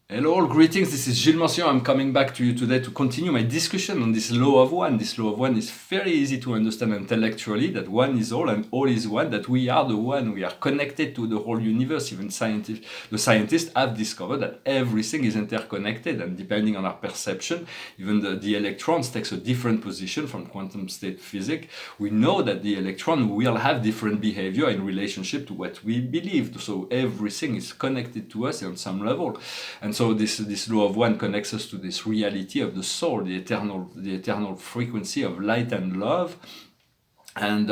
Hello, all greetings. This is Gilles Mention. I'm coming back to you today to continue my discussion on this law of one. This law of one is very easy to understand intellectually, that one is all and all is one, that we are the one, we are connected to the whole universe. Even the scientists have discovered that everything is interconnected, and depending on our perception, even the electrons takes a different position from quantum state physics. We know that the electron will have different behavior in relationship to what we believe. So everything is connected to us on some level. And so this law of one connects us to this reality of the soul, the eternal frequency of light and love. And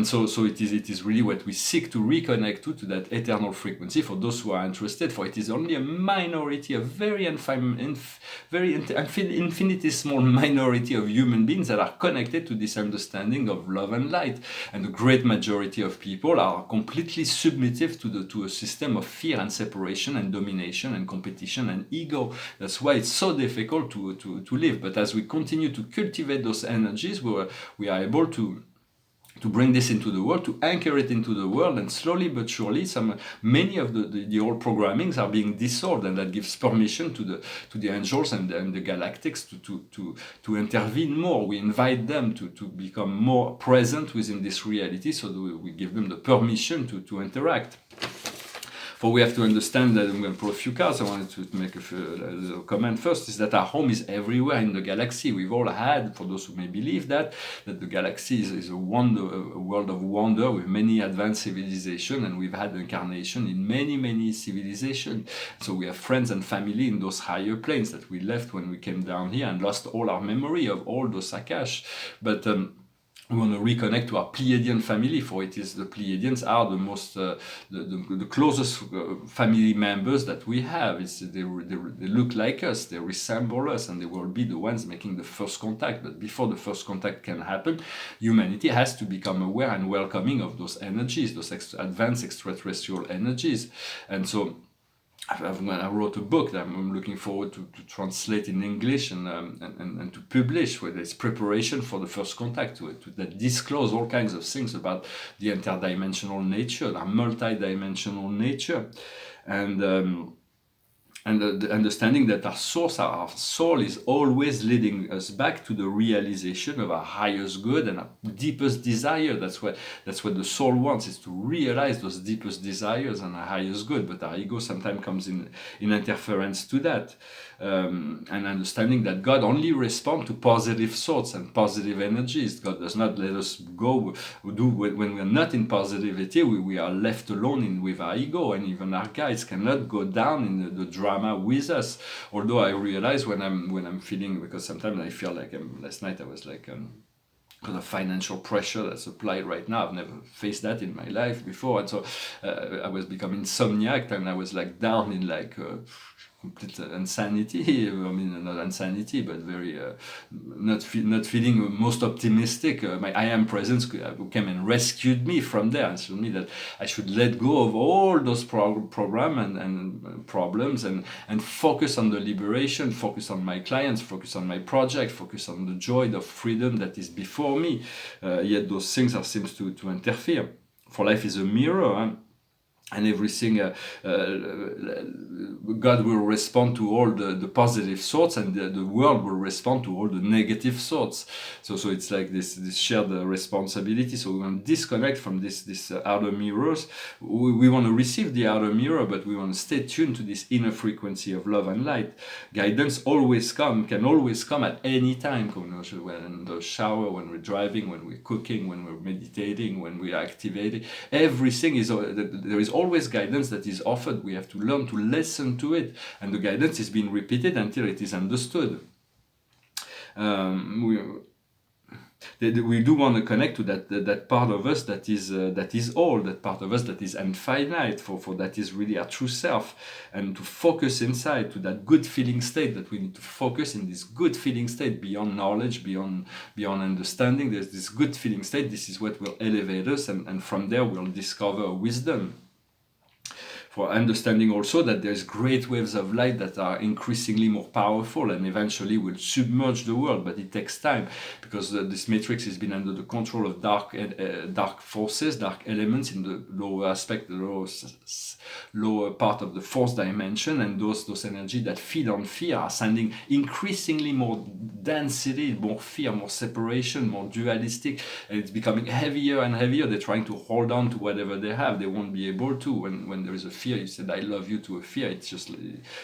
so it is really what we seek to reconnect to that eternal frequency. For those who are interested, for it is only a minority, a very infinitesimal minority of human beings that are connected to this understanding of love and light. And the great majority of people are completely submissive to a system of fear and separation and domination and competition and ego. That's why it's so difficult to live. But as we continue to cultivate those energies, we are able to bring this into the world, to anchor it into the world, and slowly but surely, many of the old programmings are being dissolved, and that gives permission to the angels and the galactics to intervene more. We invite them to become more present within this reality, so that we give them the permission to interact. For we have to understand that, I'm going to pull a few cards. I wanted to make a little comment first, is that our home is everywhere in the galaxy. We've all had, for those who may believe that the galaxy is a world of wonder with many advanced civilizations, and we've had incarnation in many civilizations. So we have friends and family in those higher planes that we left when we came down here and lost all our memory of all those Akash. But we want to reconnect to our Pleiadian family, for it is the Pleiadians are the most, the closest family members that we have. They look like us, they resemble us, and they will be the ones making the first contact. But before the first contact can happen, humanity has to become aware and welcoming of those energies, those advanced extraterrestrial energies. And so I wrote a book that I'm looking forward to translate in English and to publish, where there's preparation for the first contact, that disclose all kinds of things about the interdimensional nature, our multidimensional nature, and the understanding that our soul is always leading us back to the realization of our highest good and our deepest desire. That's what the soul wants, is to realize those deepest desires and our highest good. But our ego sometimes comes in interference to that. And understanding that God only responds to positive thoughts and positive energies. God does not let us go when we're not in positivity. We are left alone with our ego, and even our guides cannot go down in the drama with us. Although I realize when I'm feeling, because sometimes I feel like last night I was like because of financial pressure that's applied right now. I've never faced that in my life before, and so I was becoming insomniac, and I was like down in like complete insanity. I mean, not insanity, but very not feeling most optimistic. My I Am presence came and rescued me from there, and showed me that I should let go of all those programs and problems, and focus on the liberation, focus on my clients, focus on my project, focus on the joy, the freedom that is before me. Yet those things seems to interfere. For life is a mirror. And everything, God will respond to all the positive thoughts, and the world will respond to all the negative thoughts. So it's like this shared responsibility. So we want to disconnect from this outer mirrors. We want to receive the outer mirror, but we want to stay tuned to this inner frequency of love and light. Guidance can always come at any time. When in the shower, when we're driving, when we're cooking, when we're meditating, when we're activating. Everything is, there is always guidance that is offered. We have to learn to listen to it, and the guidance is being repeated until it is understood. We do want to connect to that part of us that is all, that part of us that is infinite, for that is really our true self, and to focus inside to that good feeling state, that we need to focus in this good feeling state, beyond knowledge, beyond understanding. There's this good feeling state. This is what will elevate us, and from there we'll discover wisdom. for understanding also that there's great waves of light that are increasingly more powerful and eventually will submerge the world. But it takes time, because this matrix has been under the control of dark forces, dark elements in the lower aspect, the lower part of the fourth dimension, and those energy that feed on fear are sending increasingly more density, more fear, more separation, more dualistic, and it's becoming heavier and heavier. They're trying to hold on to whatever they have. They won't be able to. When there is a fear, you said I love you to a fear, it just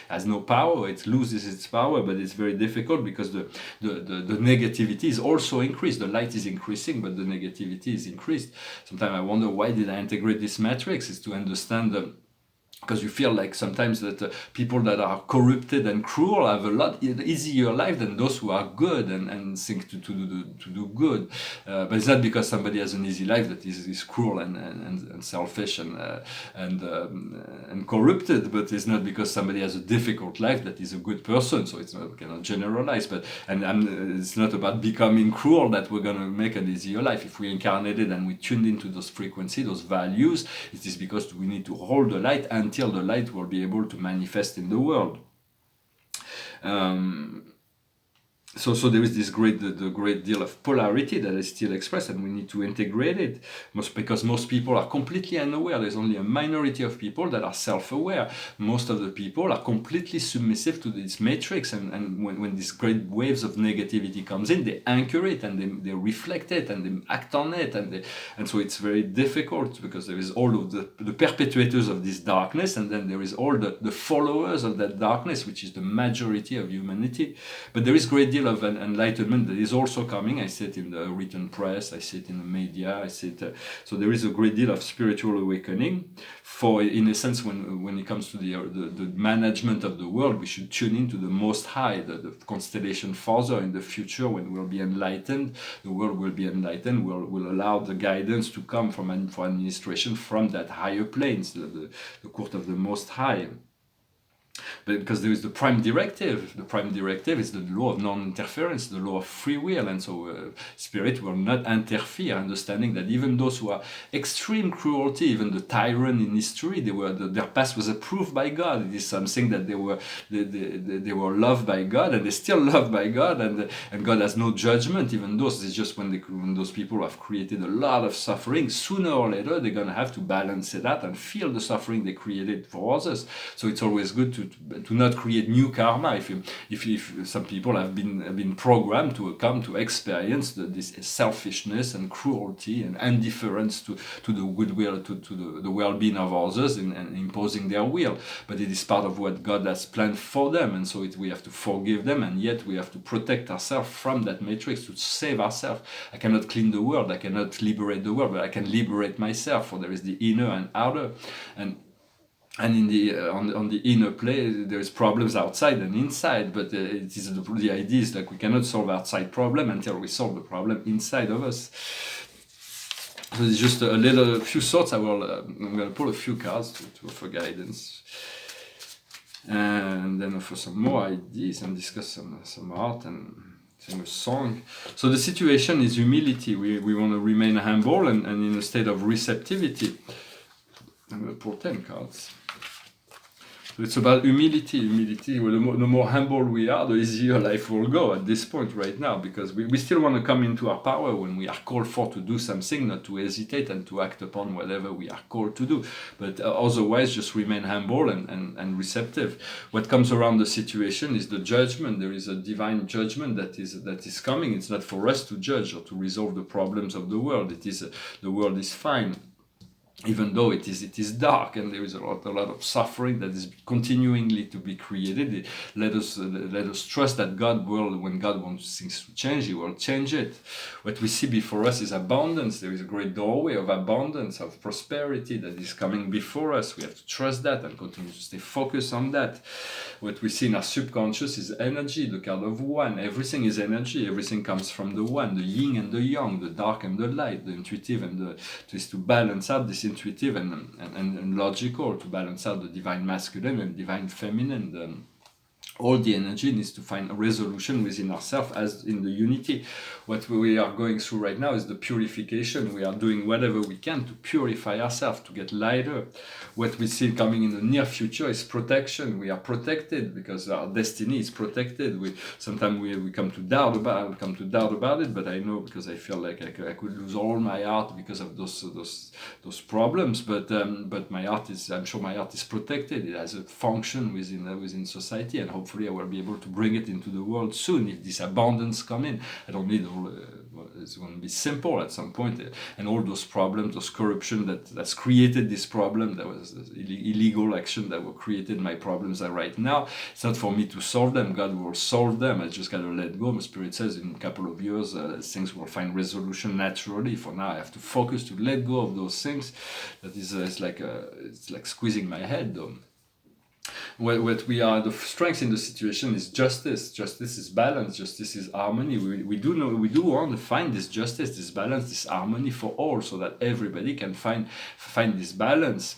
has no power, it loses its power. But it's very difficult because the negativity is also increased. The light is increasing, but the negativity is increased. Sometimes I wonder, why did I integrate this matrix? Is to understand because you feel like sometimes that people that are corrupted and cruel have a lot easier life than those who are good and think to do good. But it's not because somebody has an easy life that is cruel and selfish and corrupted. But it's not because somebody has a difficult life that is a good person. So it's not, cannot generalize. But it's not about becoming cruel that we're gonna make an easier life. If we incarnated and we tuned into those frequencies, those values, it is because we need to hold the light until the light will be able to manifest in the world. So there is this great deal of polarity that is still expressed, and we need to integrate it. Because most people are completely unaware. There's only a minority of people that are self-aware. Most of the people are completely submissive to this matrix, and when these great waves of negativity comes in, they anchor it and they reflect it and they act on it, and so it's very difficult, because there is all of the perpetuators of this darkness, and then there is all the followers of that darkness, which is the majority of humanity. But there is great deal of an enlightenment that is also coming. I see it in the written press, I see it in the media, I see it. So there is a great deal of spiritual awakening. For, in a sense, when it comes to the management of the world, we should tune into the Most High, the constellation further in the future, when we'll be enlightened. The world will be enlightened. Will allow the guidance to come for administration from that higher planes, the court of the Most High. But because there is the prime directive. The prime directive is the law of non-interference, the law of free will, and so spirit will not interfere, understanding that even those who are extreme cruelty, even the tyrant in history, their past was approved by God. It is something that they were loved by God, and they're still loved by God, and God has no judgment. Even those, it's just when those people have created a lot of suffering, sooner or later they're gonna have to balance it out and feel the suffering they created for others. So it's always good to not create new karma. If some people have been programmed to come to experience this selfishness and cruelty and indifference to the goodwill, to the well-being of others, and imposing their will, but it is part of what God has planned for them, and so we have to forgive them, and yet we have to protect ourselves from that matrix, to save ourselves. I cannot clean the world, I cannot liberate the world, but I can liberate myself, for there is the inner and outer, and in the on the inner plane, there is problems outside and inside, but it is the idea is that we cannot solve outside problem until we solve the problem inside of us. So it's just a few thoughts. I'm going to pull a few cards to offer guidance, and then offer some more ideas and discuss some art and sing a song. So the situation is humility. We want to remain humble and in a state of receptivity. I'm going to pull 10 cards. So it's about humility. Well, the more humble we are, the easier life will go at this point right now, because we still want to come into our power when we are called for to do something, not to hesitate and to act upon whatever we are called to do. But otherwise, just remain humble and receptive. What comes around the situation is the judgment. There is a divine judgment that is coming. It's not for us to judge or to resolve the problems of the world. It is the world is fine, even though it is dark, and there is a lot of suffering that is continually to be created. Let us trust that God will, when God wants things to change, He will change it. What we see before us is abundance. There is a great doorway of abundance, of prosperity that is coming before us. We have to trust that and continue to stay focused on that. What we see in our subconscious is energy, the card of one. Everything is energy. Everything comes from the one, the yin and the yang, the dark and the light, the intuitive and to balance out this intuitive and logical, to balance out the divine masculine and divine feminine, all the energy needs to find a resolution within ourselves as in the unity. What we are going through right now is the purification. We are doing whatever we can to purify ourselves, to get lighter. What we see coming in the near future is protection. We are protected because our destiny is protected. Sometimes we come to doubt about it, but I know, because I feel like I could lose all my art because of those problems. But my art is, I'm sure my art is protected. It has a function within society, and hopefully I will be able to bring it into the world soon if this abundance come in. I don't need all. It's going to be simple at some point, and all those problems, those corruption that's created this problem, that was illegal action that were created my problems are right now. It's not for me to solve them. God will solve them. I just gotta let go. My spirit says in a couple of years things will find resolution naturally. For now, I have to focus to let go of those things. That is, it's like squeezing my head though. What we are, the strength in the situation is justice. Justice is balance. Justice is harmony. We do want to find this justice, this balance, this harmony for all, so that everybody can find this balance.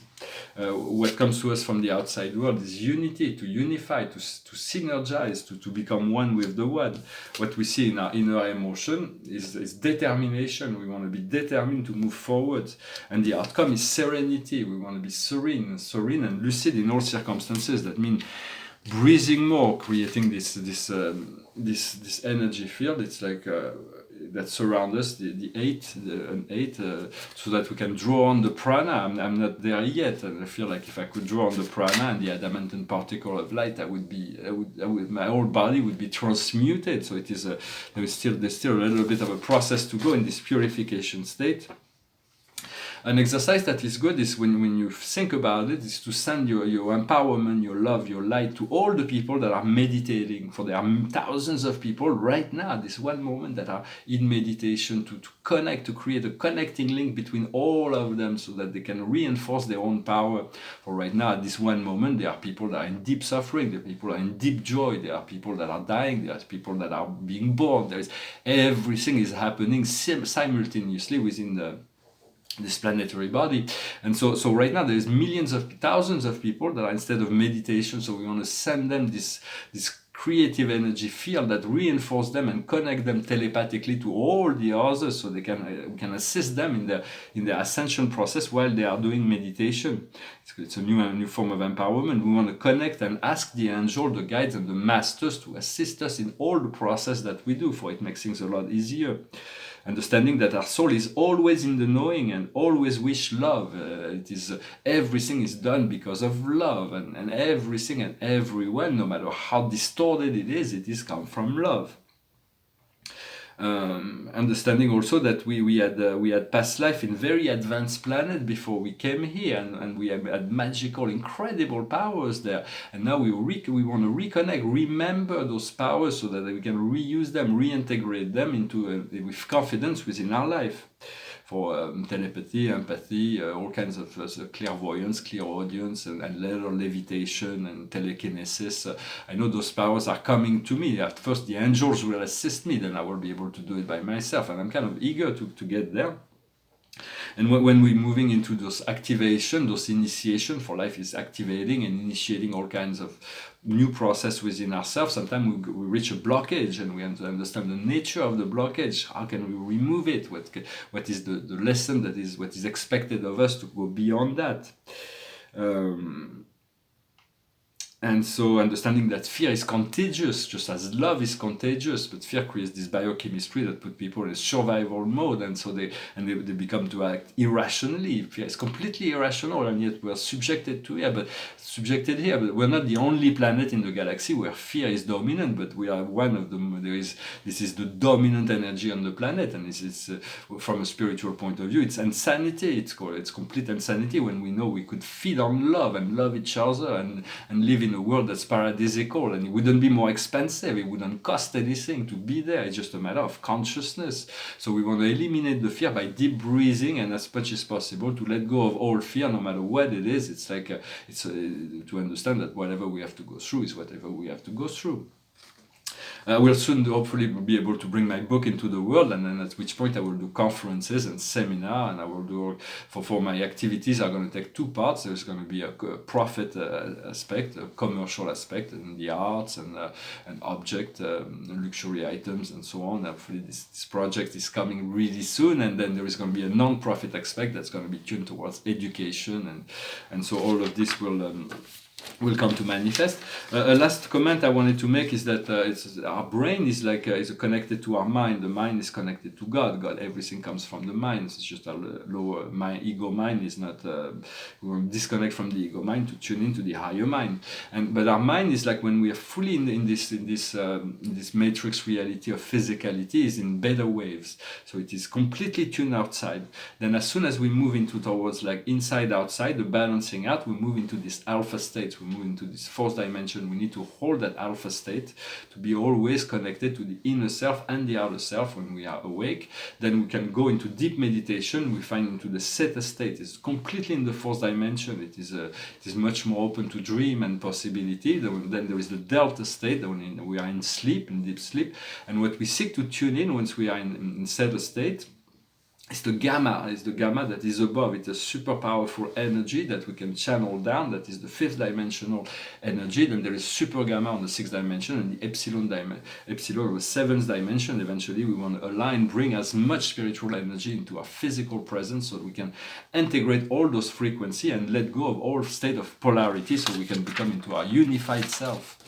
What comes to us from the outside world is unity, to unify, to synergize, to become one with the one. What we see in our inner emotion is determination. We want to be determined to move forward, and the outcome is serenity. We want to be serene and lucid in all circumstances. That means breathing more, creating this energy field. It's like that surround us, the eight, so that we can draw on the prana. I'm not there yet, and I feel like if I could draw on the prana and the adamantine particle of light, my whole body would be transmuted. So it is there's still a little bit of a process to go in this purification state. An exercise that is good is when you think about it, is to send your empowerment, your love, your light to all the people that are meditating. For there are thousands of people right now, this one moment, that are in meditation, to connect, to create a connecting link between all of them so that they can reinforce their own power. For right now, at this one moment, there are people that are in deep suffering, there are people that are in deep joy, there are people that are dying, there are people that are being born. Everything is happening simultaneously within this planetary body. And so right now there's thousands of people that are, instead of meditation, so we want to send them this creative energy field that reinforce them and connect them telepathically to all the others, so we can assist them in their ascension process while they are doing meditation. It's a new form of empowerment. We want to connect and ask the angel, the guides, and the masters to assist us in all the process that we do, for it makes things a lot easier. Understanding that our soul is always in the knowing and always wish love. Everything is done because of love, and everything and everyone, no matter how distorted it is come from love. Understanding also that we had past life in very advanced planet before we came here, and we had magical, incredible powers there, and now we want to reconnect, remember those powers, so that we can reuse them, reintegrate them into with confidence within our life. For telepathy, empathy, all kinds of clairvoyance, clairaudience, and later levitation and telekinesis. I know those powers are coming to me. At first, the angels will assist me, then I will be able to do it by myself, and I'm kind of eager to get there. And when we're moving into those activation, those initiation, for life is activating and initiating all kinds of new process within ourselves. Sometimes we reach a blockage, and we have to understand the nature of the blockage. How can we remove it? What is the lesson that is what is expected of us to go beyond that? And so understanding that fear is contagious, just as love is contagious, but fear creates this biochemistry that put people in survival mode, and so they become to act irrationally. Fear is completely irrational, and yet we are subjected here. But we're not the only planet in the galaxy where fear is dominant, but we are one of them. This is the dominant energy on the planet, and this is from a spiritual point of view, it's insanity. It's complete insanity when we know we could feed on love and love each other and live in a world that's paradisical, and it wouldn't be more expensive, it wouldn't cost anything to be there. It's just a matter of consciousness. So we want to eliminate the fear by deep breathing, and as much as possible to let go of all fear, no matter what it is. It's like to understand that whatever we have to go through is whatever we have to go through. I will soon hopefully be able to bring my book into the world, and then at which point I will do conferences and seminars, and I will do for my activities are going to take two parts. There's going to be a profit aspect, a commercial aspect, and the arts and object, luxury items, and so on. Hopefully this project is coming really soon, and then there is going to be a non-profit aspect that's going to be tuned towards education, and so all of this will come to manifest. A last comment I wanted to make is that our brain is like is connected to our mind. The mind is connected to God. Everything comes from the mind. It's just a lower ego mind is not. We will disconnect from the ego mind to tune into the higher mind. But our mind is like when we are fully in this matrix reality of physicality is in beta waves. So it is completely tuned outside. Then as soon as we move towards like inside outside, the balancing out, we move into this alpha state. We move into this fourth dimension. We need to hold that alpha state to be always connected to the inner self and the outer self when we are awake. Then we can go into deep meditation. We find into the theta state. It's completely in the fourth dimension. It is much more open to dream and possibility. Then there is the delta state when we are in sleep, in deep sleep. And what we seek to tune in once we are in theta state, it's the gamma that is above. It's a super powerful energy that we can channel down. That is the fifth dimensional energy. Then there is super gamma on the sixth dimension, and the epsilon the seventh dimension. Eventually we want to align, bring as much spiritual energy into our physical presence so we can integrate all those frequencies and let go of all state of polarity so we can become into our unified self.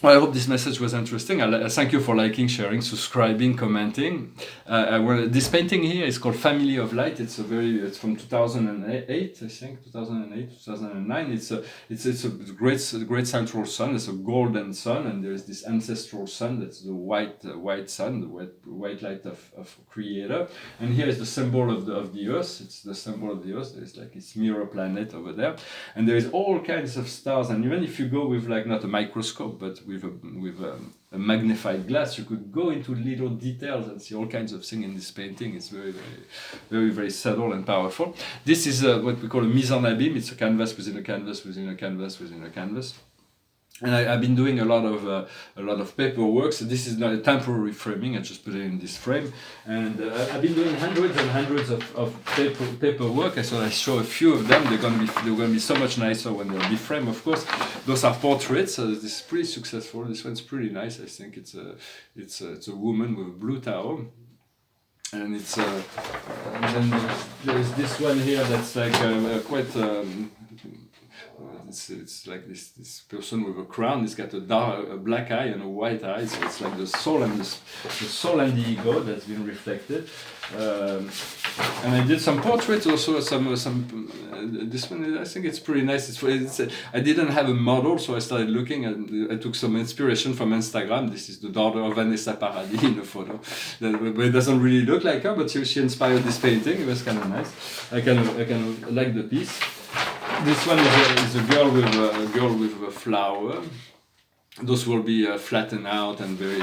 Well, I hope this message was interesting. Thank you for liking, sharing, subscribing, commenting. This painting here is called Family of Light. It's from 2008, I think, 2008, 2009. It's a great central sun. It's a golden sun, and there's this ancestral sun. That's the white sun, the white light of Creator. And here is the symbol of the Earth. It's the symbol of the Earth. There's like its mirror planet over there, and there is all kinds of stars. And even if you go with like not a microscope, but with a magnified glass, you could go into little details and see all kinds of things in this painting. It's very, very, very, very subtle and powerful. This is what we call a mise en abîme. It's a canvas within a canvas within a canvas within a canvas. And I've been doing a lot of paperwork. So this is not a temporary framing. I just put it in this frame, and I've been doing hundreds and hundreds of paperwork. So I show a few of them. They're going to be so much nicer when they'll be framed. Of course, those are portraits. So this is pretty successful. This one's pretty nice. I think it's a woman with a blue towel. And and then there's this one here that's like quite. It's like this person with a crown. He's got a black eye and a white eye, so it's like the soul and the ego that's been reflected. And I did some portraits also. This one I think it's pretty nice. I didn't have a model, so I started looking and I took some inspiration from Instagram. This is the daughter of Vanessa Paradis in a photo. But it doesn't really look like her, but she inspired this painting. It was kind of nice. I kind of like the piece. This one is a girl with a flower. Those will be flattened out and very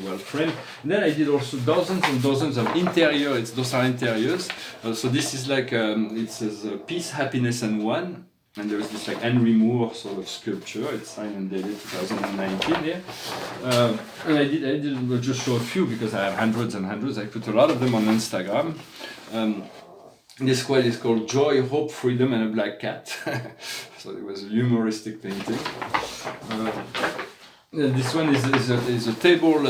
well framed. And then I did also dozens and dozens of interiors. Those are interiors. So this is like it says peace, happiness, and one. And there is this like Henry Moore sort of sculpture. It's signed and dated 2019 here. And I did just show a few because I have hundreds and hundreds. I put a lot of them on Instagram. This quote is called Joy, Hope, Freedom, and a Black Cat. So it was a humoristic painting. This one is a table,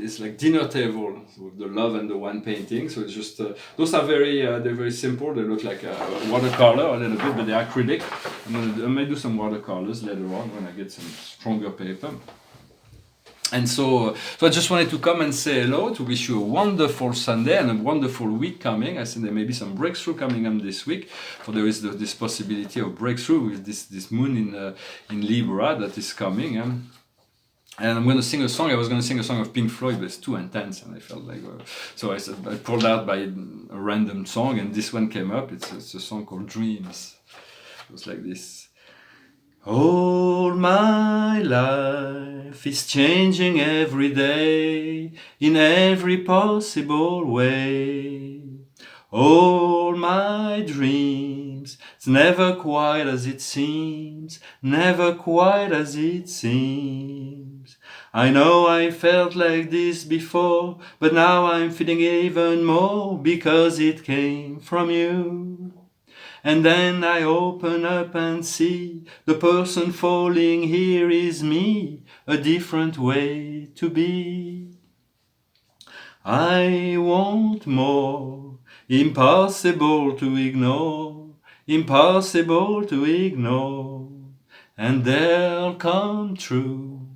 it's like dinner table with the love and the one painting. So it's just, those are they're very simple. They look like a watercolor a little bit, but they're acrylic. I may do some watercolors later on when I get some stronger paper. And so I just wanted to come and say hello, to wish you a wonderful Sunday and a wonderful week coming. I think there may be some breakthrough coming up this week, for there is this possibility of breakthrough with this moon in Libra that is coming. And I'm going to sing a song. I was going to sing a song of Pink Floyd, but it's too intense, and I felt like so I pulled out by a random song, and this one came up. It's a song called Dreams. It was like this. All my life is changing every day in every possible way. All my dreams, It's never quite as it seems, never quite as it seems. I know I felt like this before, but now I'm feeling even more because it came from you. And then I open up and see the person falling here is me, a different way to be. I want more, impossible to ignore, impossible to ignore, and they'll come true.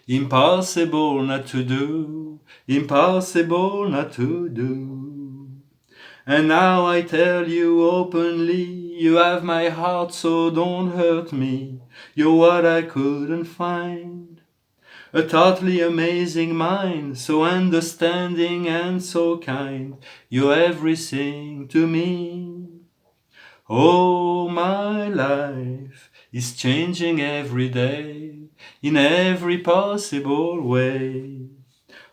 Impossible not to do, impossible not to do. And now I tell you openly, you have my heart, so don't hurt me. You're what I couldn't find. A totally amazing mind, so understanding and so kind. You're everything to me. Oh, my life is changing every day, in every possible way.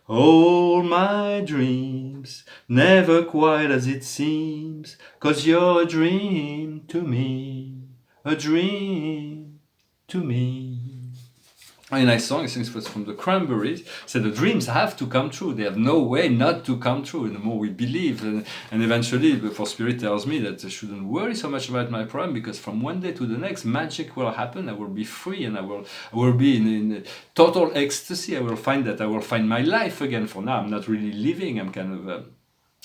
All my dreams, never quite as it seems, 'cause you're a dream to me, a dream to me. A nice song, I think it was from the Cranberries, said the dreams have to come true. They have no way not to come true. And the more we believe, and eventually, For Spirit tells me that I shouldn't worry so much about my problem, because from one day to the next, magic will happen. I will be free, and I will be in total ecstasy. I will find that I will find my life again. For now, I'm not really living. I'm kind of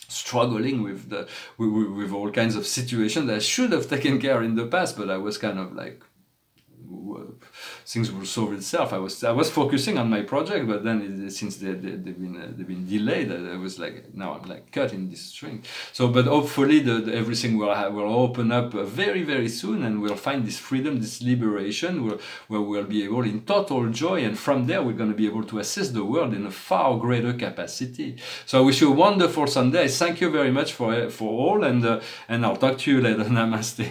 struggling with all kinds of situations that I should have taken care in the past, but I was kind of like, things will solve itself. I was focusing on my project, but then since they've been delayed, I was like, now I'm like cutting this string. So, but hopefully everything will open up very, very soon, and we'll find this freedom, this liberation, where we'll be able in total joy, and from there we're going to be able to assess the world in a far greater capacity. So I wish you a wonderful Sunday. Thank you very much for all, and I'll talk to you later. Namaste.